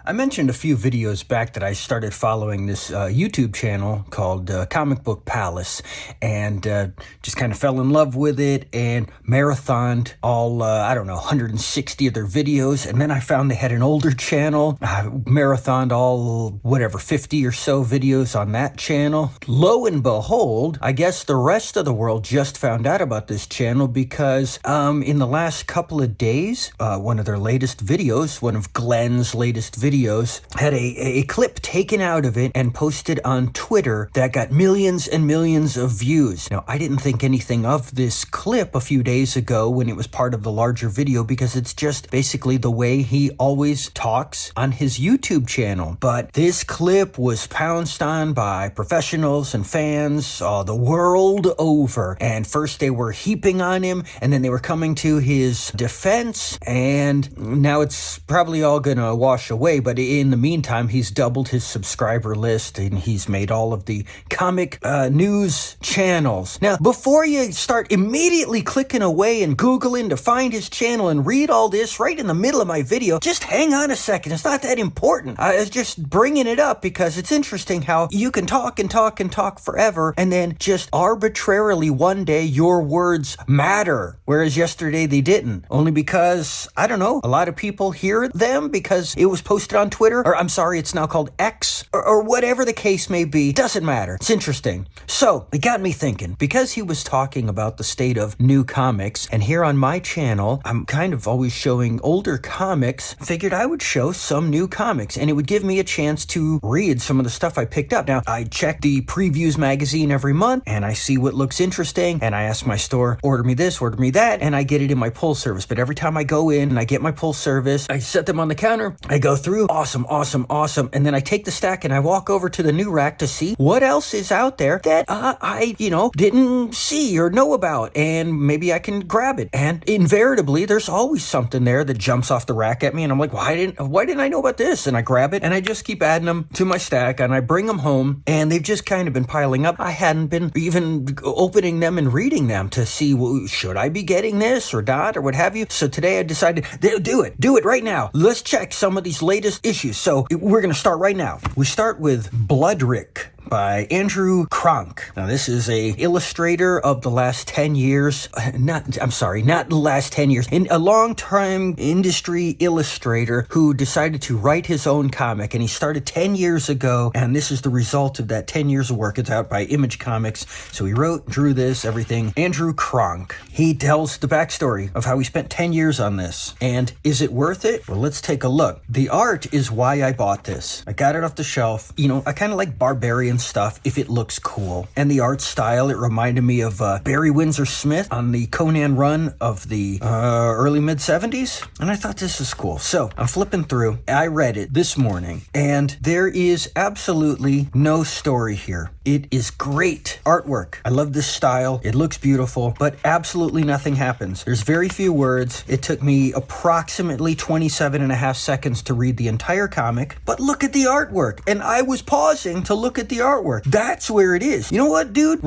I mentioned a few videos back that I started following this YouTube channel called Comic Book Palace, and just kind of fell in love with it and marathoned all, 160 of their videos. And then I found they had an older channel. I marathoned all, 50 or so videos on that channel. Lo and behold, I guess the rest of the world just found out about this channel because in the last couple of days, one of their latest videos, one of Glenn's latest videos, had a clip taken out of it and posted on Twitter that got millions and millions of views. Now, I didn't think anything of this clip a few days ago when it was part of the larger video because it's just basically the way he always talks on his YouTube channel. But this clip was pounced on by professionals and fans the world over. And first they were heaping on him, and then they were coming to his defense, and now it's probably all gonna wash away. But in the meantime, he's doubled his subscriber list and he's made all of the comic news channels. Now, before you start immediately clicking away and Googling to find his channel and read all this right in the middle of my video, just hang on a second. It's not that important. I was just bringing it up because it's interesting how you can talk and talk and talk forever, and then just arbitrarily one day your words matter, whereas yesterday they didn't. Only because, I don't know, a lot of people hear them because it was posted on Twitter, or I'm sorry, it's now called X, or whatever the case may be. Doesn't matter. It's interesting. So it got me thinking, because he was talking about the state of new comics, and here on my channel, I'm kind of always showing older comics, figured I would show some new comics, and it would give me a chance to read some of the stuff I picked up. Now, I check the previews magazine every month, and I see what looks interesting, and I ask my store, order me this, order me that, and I get it in my pull service. But every time I go in and I get my pull service, I set them on the counter, I go through, awesome, and then I take the stack and I walk over to the new rack to see what else is out there that I didn't see or know about, and maybe I can grab it. And invariably, there's always something there that jumps off the rack at me, and I'm like, why didn't I know about this? And I grab it, and I just keep adding them to my stack, and I bring them home, and they've just kind of been piling up. I hadn't been even opening them and reading them to see, well, should I be getting this or not, or what have you. So today I decided, do it right now. Let's check some of these latest issues. So we're going to start right now. We start with Bloodrick by Andrew Kronk. Now, this is a illustrator of the last 10 years. Not the last 10 years. A long-time industry illustrator who decided to write his own comic, and he started 10 years ago, and this is the result of that 10 years of work. It's out by Image Comics. So he wrote, drew this, everything. Andrew Kronk. He tells the backstory of how he spent 10 years on this. And is it worth it? Well, let's take a look. The art is why I bought this. I got it off the shelf. I kind of like barbarian stuff if it looks cool. And the art style, it reminded me of Barry Windsor Smith on the Conan run of the early mid-70s. And I thought this is cool. So I'm flipping through. I read it this morning, and there is absolutely no story here. It is great artwork. I love this style. It looks beautiful, but absolutely nothing happens. There's very few words. It took me approximately 27 and a half seconds to read the entire comic, but look at the artwork. And I was pausing to look at the artwork. That's where it is. You know what, dude?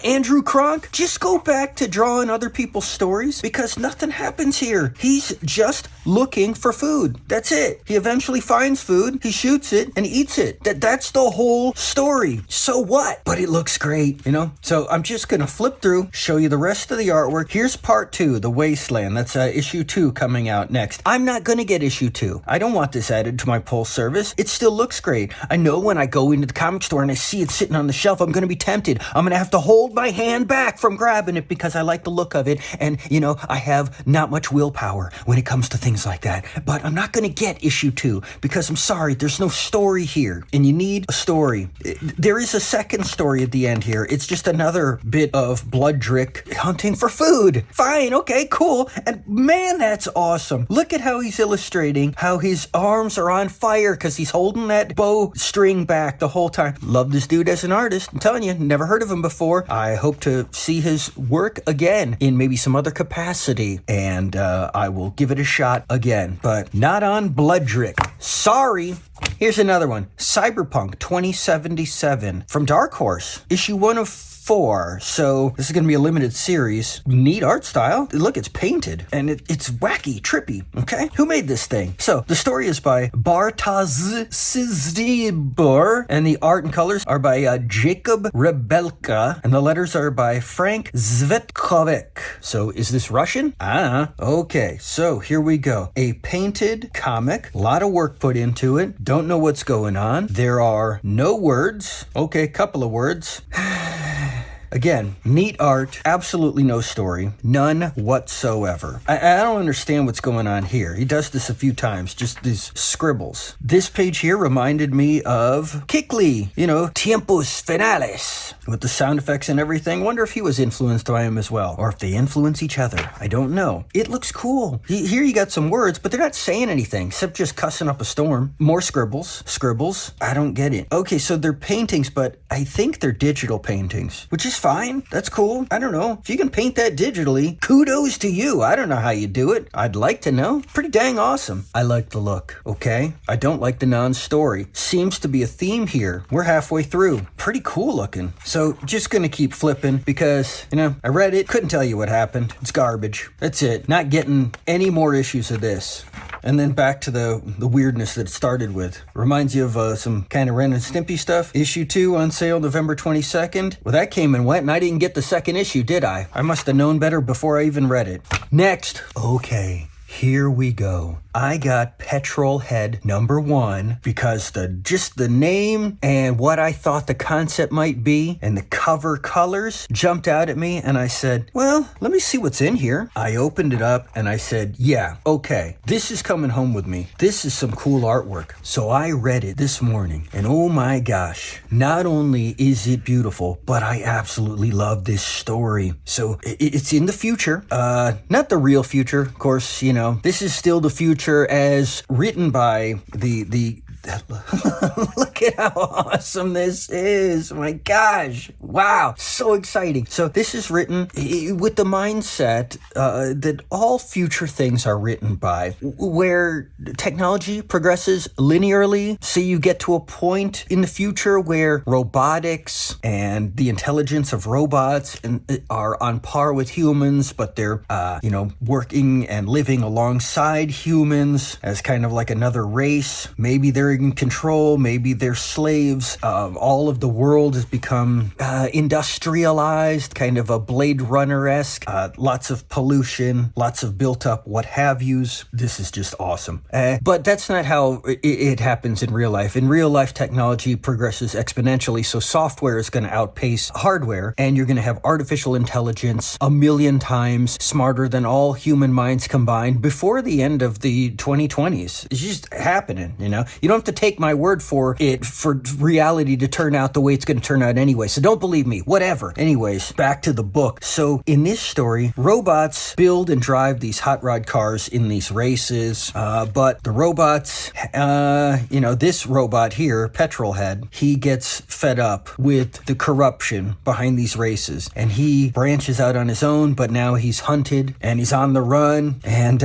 Andrew Kronk, just go back to drawing other people's stories, because nothing happens here. He's just looking for food. That's it. He eventually finds food, he shoots it, and eats it. That's the whole story. So what? But it looks great, So I'm just gonna flip through, show you the rest of the artwork. Here's part 2, The Wasteland. That's issue 2 coming out next. I'm not gonna get issue 2. I don't want this added to my pull service. It still looks great. I know when I go into the comic store and I see it sitting on the shelf, I'm gonna be tempted. I'm gonna have to hold my hand back from grabbing it because I like the look of it. And, I have not much willpower when it comes to things like that. But I'm not gonna get issue 2 because I'm sorry, there's no story here. And you need a story. There is a second story at the end here. It's just another bit of Bloodrick hunting for food. Fine, okay, cool. And man, that's awesome. Look at how he's illustrating how his arms are on fire because he's holding that bow string back the whole time. Love this dude as an artist. I'm telling you, never heard of him before. I hope to see his work again in maybe some other capacity, and I will give it a shot again, but not on Bloodrick. Sorry. Here's another one. Cyberpunk 2077 from Dark Horse. Issue 1 of 4. So this is going to be a limited series. Neat art style. Look, it's painted and it's wacky, trippy. Okay, who made this thing? So the story is by Bartosz Sizdibor, and the art and colors are by Jacob Rebelka, and the letters are by Frank Zvetkovic. So is this Russian? Okay, so here we go. A painted comic, a lot of work put into it. Don't know what's going on. There are no words. Okay, couple of words. Again, neat art, absolutely no story, none whatsoever. I don't understand what's going on here. He does this a few times, just these scribbles. This page here reminded me of Kickley, Tiempos Finales, with the sound effects and everything. Wonder if he was influenced by him as well, or if they influence each other. I don't know. It looks cool. Here you got some words, but they're not saying anything, except just cussing up a storm. More scribbles. I don't get it. Okay, so they're paintings, but I think they're digital paintings, which is fine. That's cool. I don't know. If you can paint that digitally, kudos to you. I don't know how you do it. I'd like to know. Pretty dang awesome. I like the look, okay? I don't like the non-story. Seems to be a theme here. We're halfway through. Pretty cool looking. So just gonna keep flipping because, I read it, couldn't tell you what happened. It's garbage. That's it. Not getting any more issues of this. And then back to the weirdness that it started with. Reminds you of some kind of Ren and Stimpy stuff. Issue 2 on sale November 22nd. Well, that came and went, and I didn't get the second issue, did I? I must have known better before I even read it. Next. Okay. Here we go. I got Petrol Head #1 because just the name and what I thought the concept might be and the cover colors jumped out at me, and I said, well, let me see what's in here. I opened it up and I said, yeah, okay, this is coming home with me. This is some cool artwork. So I read it this morning, and oh my gosh, not only is it beautiful, but I absolutely love this story. So it's in the future, not the real future, of course, this is still the future as written by the look at how awesome this is. My gosh. Wow. So exciting. So this is written with the mindset that all future things are written by, where technology progresses linearly. So you get to a point in the future where robotics and the intelligence of robots are on par with humans, but they're, working and living alongside humans as kind of like another race. Maybe they're in control, maybe they're slaves. All of the world has become industrialized, kind of a Blade Runner-esque, lots of pollution, lots of built up what have yous. This is just awesome. But that's not how it happens in real life. In real life, technology progresses exponentially, so software is going to outpace hardware, and you're going to have artificial intelligence 1,000,000 times smarter than all human minds combined before the end of the 2020s. It's just happening, You don't have to take my word for it for reality to turn out the way it's going to turn out anyway. So don't believe me, whatever. Anyways, back to the book. So in this story, robots build and drive these hot rod cars in these races. But the robots, this robot here, Petrol Head, he gets fed up with the corruption behind these races. And he branches out on his own, but now he's hunted and he's on the run. And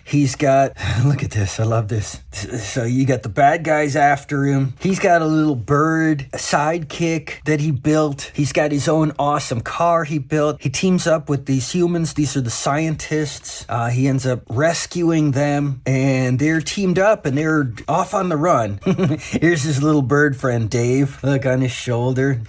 he's got, look at this, I love this. So you got the bad guys after him. He's got a little bird, a sidekick that he built. He's got his own awesome car he built. He teams up with these humans. These are the scientists. He ends up rescuing them, and they're teamed up and they're off on the run. Here's his little bird friend, Dave. Look on his shoulder.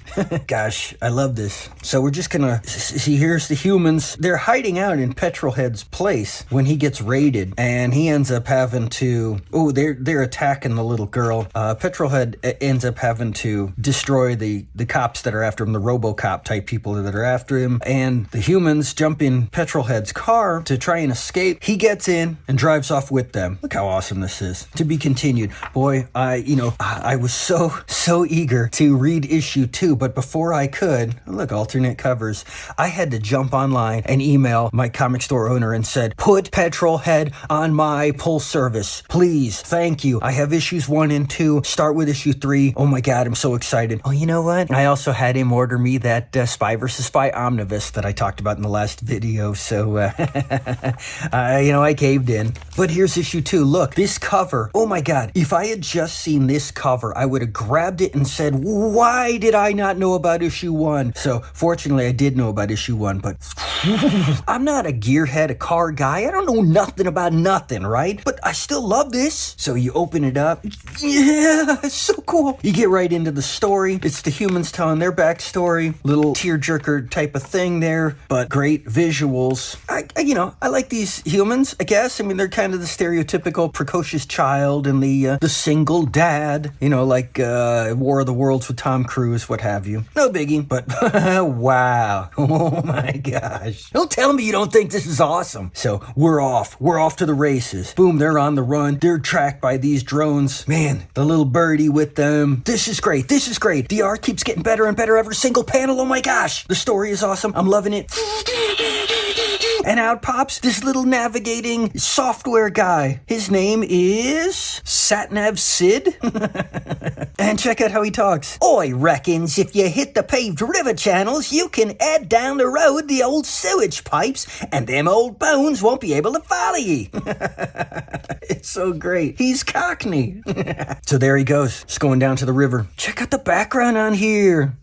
Gosh, I love this. So we're just gonna see, here's the humans. They're hiding out in Petrolhead's place when he gets raided, and he ends up having to, they're attacking the little girl. Petrolhead ends up having to destroy the cops that are after him, the RoboCop type people that are after him, and the humans jump in Petrolhead's car to try and escape. He gets in and drives off with them. Look how awesome this is. To be continued. Boy, I was so eager to read issue 2, but before I could, look, alternate covers, I had to jump online and email my comic store owner and said, put Petrolhead on my pull service, please. Thank you. I have issues 1 and 2. Start with issue 3. Oh my God, I'm so excited. Oh, you know what? I also had him order me that Spy vs. Spy omnibus that I talked about in the last video. So, I caved in. But here's issue 2. Look, this cover. Oh my God. If I had just seen this cover, I would have grabbed it and said, why did I not know about issue 1? So, fortunately, I did know about issue 1, but I'm not a gearhead, a car guy. I don't know nothing about nothing, right? But I still love this. So you open it up. Yeah, it's so cool. You get right into the story. It's the humans telling their backstory. Little tearjerker type of thing there, but great visuals. I like these humans, I guess. I mean, they're kind of the stereotypical precocious child and the single dad, like War of the Worlds with Tom Cruise, what have you. No biggie, but wow. Oh my gosh. Don't tell me you don't think this is awesome. So we're off. We're off to the races. Boom, they're on the run. They're tracked by these drones. Man, the little birdie with them. This is great. This is great. The art keeps getting better and better every single panel. Oh my gosh. The story is awesome. I'm loving it. And out pops this little navigating software guy. His name is Satnav Sid. And check out how he talks. I reckons if you hit the paved river channels, you can head down the road the old sewage pipes, and them old bones won't be able to follow ye. It's so great. He's Cockney. So there he goes, just going down to the river. Check out the background on here.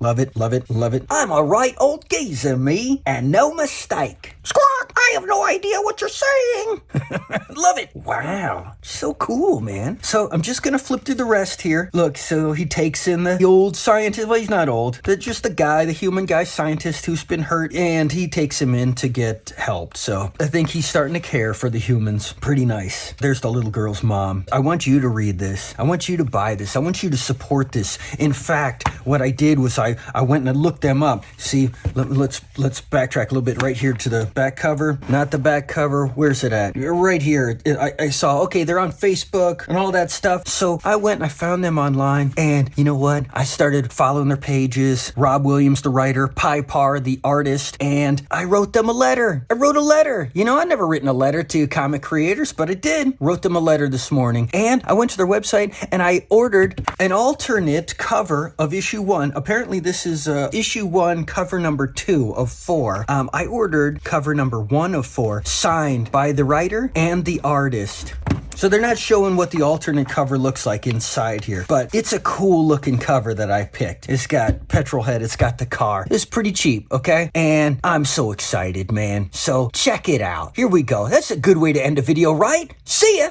Love it, love it, love it. I'm a right old geezer, me, and no mistake. Squawk! I have no idea what you're saying. Love it. Wow. So cool, man. So I'm just going to flip through the rest here. Look, so he takes in the old scientist. Well, he's not old, but just the guy, the human guy scientist who's been hurt, and he takes him in to get help. So I think he's starting to care for the humans. Pretty nice. There's the little girl's mom. I want you to read this. I want you to buy this. I want you to support this. In fact, what I did was I went and I looked them up. See, let's backtrack a little bit right here to the back cover. Not the back cover. Where's it at? Right here. I saw, okay, they're on Facebook and all that stuff. So I went and I found them online. And you know what? I started following their pages. Rob Williams, the writer. Par, the artist. And I wrote them a letter. I wrote a letter. I've never written a letter to comic creators, but I did. Wrote them a letter this morning. And I went to their website and I ordered an alternate cover of issue 1. Apparently this is issue 1, cover number 2 of 4. I ordered cover number 1 of 4, signed by the writer and the artist. So they're not showing what the alternate cover looks like inside here, but it's a cool looking cover that I picked. It's got Petrol head, it's got the car. It's pretty cheap, okay? And I'm so excited, man. So check it out. Here we go. That's a good way to end a video, right? See ya!